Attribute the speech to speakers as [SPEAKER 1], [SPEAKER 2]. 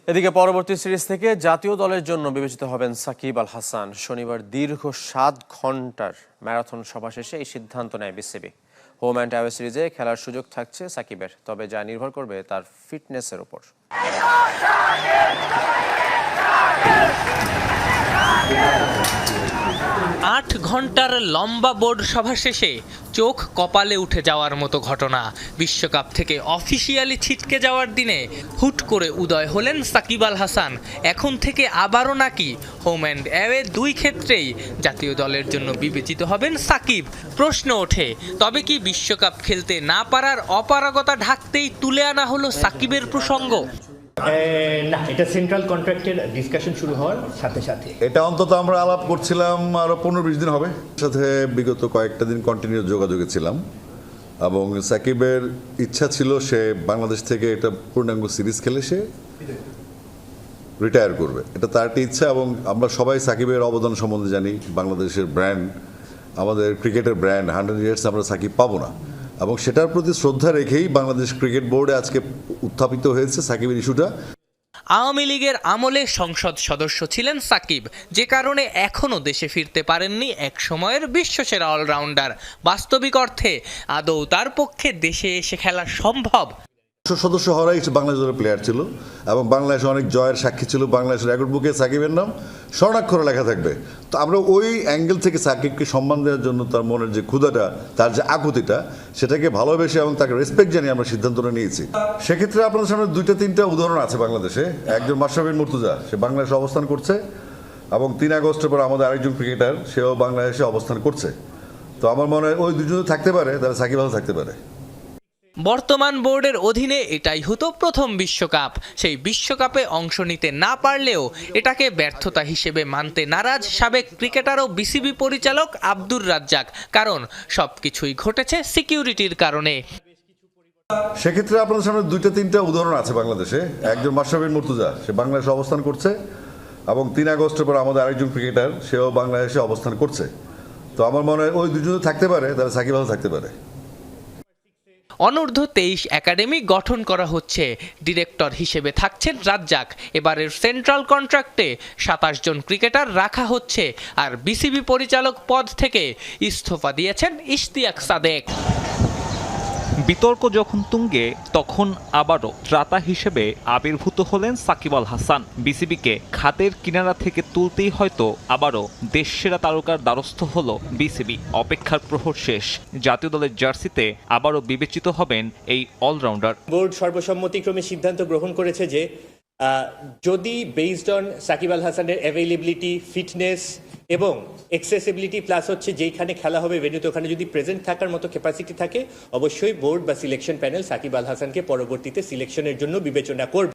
[SPEAKER 1] এদিকে পরবর্তী সিরিজ থেকে জাতীয় দলের জন্য বিবেচিত হবেন সাকিব আল হাসান। শনিবার দীর্ঘ 7 ঘন্টার ম্যারাথন সভা শেষে এই সিদ্ধান্ত নেয় বিসিবি। হোম অ্যান্ড অ্যাওয়ে সিরিজে খেলার সুযোগ থাকছে সাকিবের, তবে যা নির্ভর করবে তার ফিটনেসের উপর।
[SPEAKER 2] 8 ঘন্টার লম্বা বোর্ড সভা শেষে চোখ কপালে উঠে যাওয়ার মতো ঘটনা। বিশ্বকাপ থেকে অফিসিয়ালি ছিটকে যাওয়ার দিনে হুট করে উদয় হলেন সাকিব আল হাসান। এখন থেকে আবারও নাকি হোম অ্যান্ড অ্যাওয়ে দুই ক্ষেত্রেই জাতীয় দলের জন্য বিবেচিত হবেন সাকিব। প্রশ্ন ওঠে, তবে কি বিশ্বকাপ খেলতে না পারার অপারগতা ঢাকতেই তুলে আনা হলো সাকিবের প্রসঙ্গ?
[SPEAKER 3] না, এটা সেন্ট্রাল কন্ট্রাক্টের ডিসকাশন শুরু হওয়ার সাথে সাথে
[SPEAKER 4] এটা অন্তত আমরা আলাপ করছিলাম আরো 15-20 দিন হবে। সাথে বিগত কয়েকটা দিন কন্টিনিউ যোগাযোগে ছিলাম এবং সাকিবের ইচ্ছা ছিল সে বাংলাদেশ থেকে একটা পূর্ণাঙ্গ সিরিজ খেলে সে রিটায়ার করবে। এটা তার একটা ইচ্ছা এবং আমরা সবাই সাকিবের অবদান সম্বন্ধে জানি। বাংলাদেশের ব্র্যান্ড, আমাদের ক্রিকেটের ব্র্যান্ড 100 ইয়ার্স আমরা সাকিব পাবো না এবং সেটার প্রতি শ্রদ্ধা রেখেই বাংলাদেশ ক্রিকেট বোর্ডে আজকে উত্থাপিত হয়েছে সাকিবের ইস্যুটা।
[SPEAKER 2] আওয়ামী লীগের আমলে সংসদ সদস্য ছিলেন সাকিব, যে কারণে এখনও দেশে ফিরতে পারেননি এক সময়ের বিশ্বসেরা অলরাউন্ডার। বাস্তবিক অর্থে আদৌ তার পক্ষে দেশে এসে খেলা সম্ভব?
[SPEAKER 4] সদস্য হওয়ারাই বাংলাদেশ দলের প্লেয়ার ছিল এবং বাংলাদেশে অনেক জয়ের সাক্ষী ছিল। বাংলাদেশের রেকর্ড বুকে সাকিবের নাম স্বর্ণাক্ষরে লেখা থাকবে। তো আমরা ওই অ্যাঙ্গেল থেকে সাকিবকে সম্মান দেওয়ার জন্য তার মনের যে ক্ষুধাটা, তার যে আকুতিটা, সেটাকে ভালোবেসে এবং তাকে রেসপেক্ট জানিয়ে আমরা সিদ্ধান্তটা নিয়েছি। সেক্ষেত্রে আপনাদের সামনে 2-3টা উদাহরণ আছে বাংলাদেশে। একজন মাশরাফি বিন মুর্তজা, সে বাংলাদেশে অবস্থান করছে এবং 3 আগস্টের পর আমাদের আরেকজন ক্রিকেটার, সেও বাংলাদেশে অবস্থান করছে। তো আমার মনে হয় ওই দুজন থাকতে পারে, তাহলে সাকিব আল থাকতে পারে।
[SPEAKER 2] বর্তমান বোর্ডের অধীনে এটাই হতো প্রথম বিশ্বকাপ। সেই বিশ্বকাপে অংশ নিতে না পারলেও এটাকে ব্যর্থতা হিসেবে মানতে নারাজ সাবেক ক্রিকেটার ও বিসিবি পরিচালক আব্দুর রাজ্জাক। কারণ সবকিছুই ঘটেছে সিকিউরিটির কারণে।
[SPEAKER 4] সেক্ষেত্রে আপনাদের সামনে 2-3টা উদাহরণ আছে বাংলাদেশে। একজন মাশরাফি বিন মুর্তজা, সে বাংলাদেশে অবস্থান করছে এবং 3 আগস্টের পর আমাদের আরেকজন ক্রিকেটার, সেও বাংলাদেশে অবস্থান করছে। তো আমার মনে হয় ওই দুজন থাকতে পারে, তাহলে সাকিব আল থাকতে পারে।
[SPEAKER 2] অনূর্ধ্ব 23 একাডেমি গঠন করা হচ্ছে। ডিরেক্টর হিসেবে থাকছেন রাজ্জাক। এবারের সেন্ট্রাল কন্ট্রাক্টে 27 জন ক্রিকেটার রাখা হচ্ছে। আর বিসিবি পরিচালক পদ থেকে ইস্তফা দিয়েছেন ইশতিয়াক সাদেক।
[SPEAKER 5] বিতর্ক যখন তুঙ্গে, তখন আবারও ত্রাতা হিসেবে আবির্ভূত হলেন সাকিব আল হাসান। বিসিবিকে খাতের কিনারা থেকে তুলতেই হয়তো আবারও দেশসেরা তারকার দ্বারস্থ হল বিসিবি। অপেক্ষার প্রহর শেষ। জাতীয় দলের জার্সিতে আবারও বিবেচিত হবেন এই অলরাউন্ডার।
[SPEAKER 3] বোর্ড সর্বসম্মতিক্রমে সিদ্ধান্ত গ্রহণ করেছে যে যদি বেসড অন সাকিব আল হাসানের অ্যাভেলেবিলিটি, ফিটনেস এবং অ্যাক্সেসিবিলিটি প্লাস হচ্ছে যেখানে খেলা হবে ভেন্যুতে, ওখানে যদি প্রেজেন্ট থাকার মতো ক্যাপাসিটি থাকে, অবশ্যই বোর্ড বা সিলেকশন প্যানেল সাকিব আল হাসানকে পরবর্তীতে সিলেকশনের জন্য বিবেচনা করবে।